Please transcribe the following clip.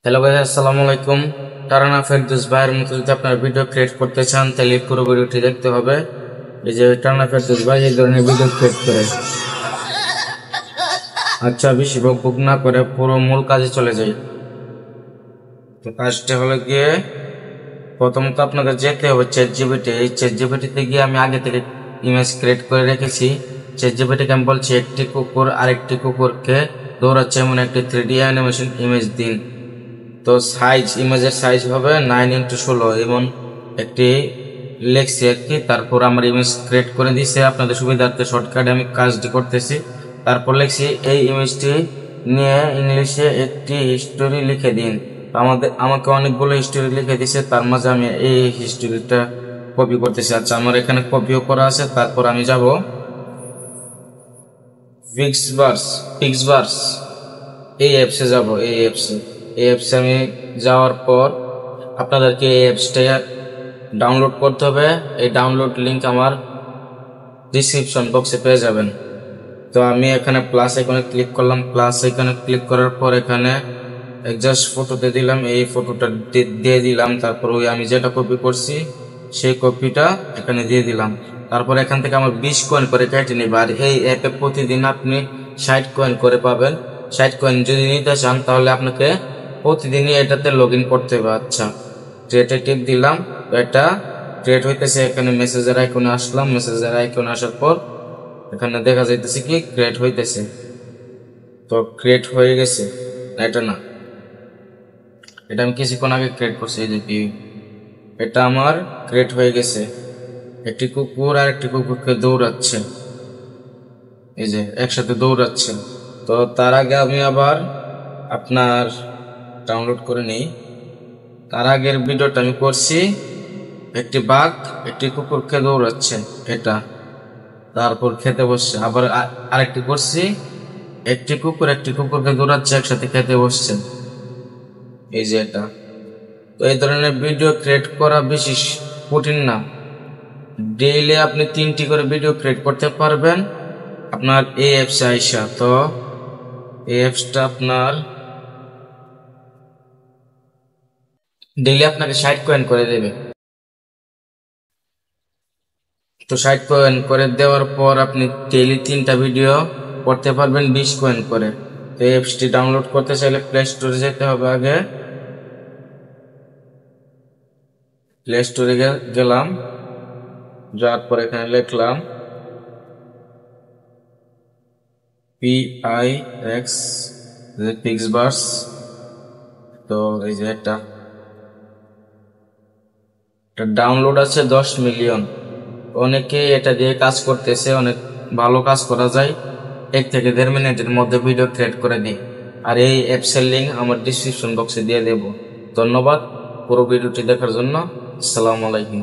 Hello guys, আসসালামু আলাইকুম। তারানা ফেরদৌস ভাইয়ের মতো যদি আপনারা ভিডিও ক্রিয়েট করতে চান তাহলে পুরো ভিডিওটি দেখতে হবে। এই যে তারানা ফেরদৌস ভাই এই ধরনের ভিডিও ক্রিয়েট করে। আচ্ছা, বেশি বকবক না করে পুরো মূল কাজে চলে যাই। তো কাজটা হলো গিয়ে প্রথমত আপনাকে যেতে হবে চ্যাটজিপিটি। এই চ্যাটজিপিটিতে গিয়ে আমি আগে থেকে ইমেজ ক্রিয়েট করে রেখেছি। চ্যাটজিপিটিকে আমি বলছি একটি কুকুর আরেকটি কুকুরকে দৌড়াচ্ছে এমন একটি 3D অ্যানিমেশন ইমেজ দিন। তো সাইজ ইমেজের সাইজ হবে 9x16 এবং একটি লেখছি আর কি। তারপর আমার ইমেজ ক্রিয়েট করে দিয়েছে। আপনাদের সুবিধার্থে শর্টকাটে আমি কাজটি করতেছি। তারপর লিখছি এই ইমেজটি নিয়ে ইংলিশে একটি হিস্টোরি লিখে দিন। আমাকে অনেকগুলো হিস্টোরি লিখে দিছে, তার মাঝে আমি এই হিস্টোরিটা কপি করতেছি। আচ্ছা, আমার এখানে কপিও করা আছে। তারপর আমি যাব পিক্সভার্স এই অ্যাপসে যাব। এই অ্যাপসে আমি যাওয়ার পর আপনাদেরকে এই অ্যাপসটা ডাউনলোড করতে হবে। এই ডাউনলোড লিংক আমার ডিসক্রিপশন বক্সে পেয়ে যাবেন। তো আমি এখানে প্লাস আইকনে ক্লিক করলাম। প্লাস আইকনে ক্লিক করার পর এখানে জাস্ট ফটোতে দিলাম, এই ফটোটা দিয়ে দিলাম। তারপর ওই আমি যেটা কপি করছি সেই কপিটা এখানে দিয়ে দিলাম। তারপর এখান থেকে আমার 20 কয়েন করে কেটে নেবে। আর এই অ্যাপে প্রতিদিন আপনি 60 কয়েন করে পাবেন। 60 কয়েন যদি নিতে চান তাহলে আপনাকে প্রতিদিনই এটাতে লগ ইন করতে হবে। আচ্ছা, ক্রিয়েটে টিপ দিলাম, এটা ক্রিয়েট হইতেছে। এখানে মেসেজের আইকনে আসলাম। মেসেজের আইকনে আসার পর এখানে দেখা যাইতেছে কি ক্রিয়েট হইতেছে। তো ক্রিয়েট হয়ে গেছে। এটা না, এটা আমি কিছুক্ষণ আগে ক্রিয়েট করছি। এই যে এটা আমার ক্রিয়েট হয়ে গেছে। একটি কুকুর আর একটি কুকুরকে দৌড়াচ্ছে, এই যে একসাথে দৌড়াচ্ছে। তো তার আগে আমি আবার আপনার ডাউনলোড করে নেই। তার আগের ভিডিওটা আমি করছি একটি বাঘ একটি কুকুরকে দৌড়াচ্ছে, এটা। তারপর খেতে বসছে। আবার আরেকটি করছি একটি কুকুর একটি কুকুরকে দৌড়াচ্ছে, একসাথে খেতে বসছে, এই যে এটা। তো এই ধরনের ভিডিও ক্রিয়েট করা বেশি কঠিন না। ডেইলি আপনি 3টি করে ভিডিও ক্রিয়েট করতে পারবেন আপনার এই অ্যাপসে আইসা। তো এই অ্যাপসটা আপনার ডেইলি আপনাকে 60 কয়েন করে দেবে। তো 60 কয়েন করে দেওয়ার পর আপনি ডেইলি 3টা ভিডিও করতে পারবেন 20 কয়েন করে। তো এই অ্যাপসটি ডাউনলোড করতে চাইলে প্লে স্টোরে যেতে হবে। আগে প্লে স্টোরে গেলাম, যাওয়ার পর এখানে লিখলাম পিক্সভার্স। তো এই যে এটা ডাউনলোড আছে 10 মিলিয়ন। অনেকে এটা দিয়ে কাজ করতেছে, অনেক ভালো কাজ করা যায়। 1 থেকে 1.5 মিনিটের মধ্যে ভিডিও ক্রিয়েট করে দিই। আর এই অ্যাপসের লিঙ্ক আমার ডিসক্রিপশন বক্সে দিয়ে দেব। ধন্যবাদ পুরো ভিডিওটি দেখার জন্য। আসসালামু আলাইকুম।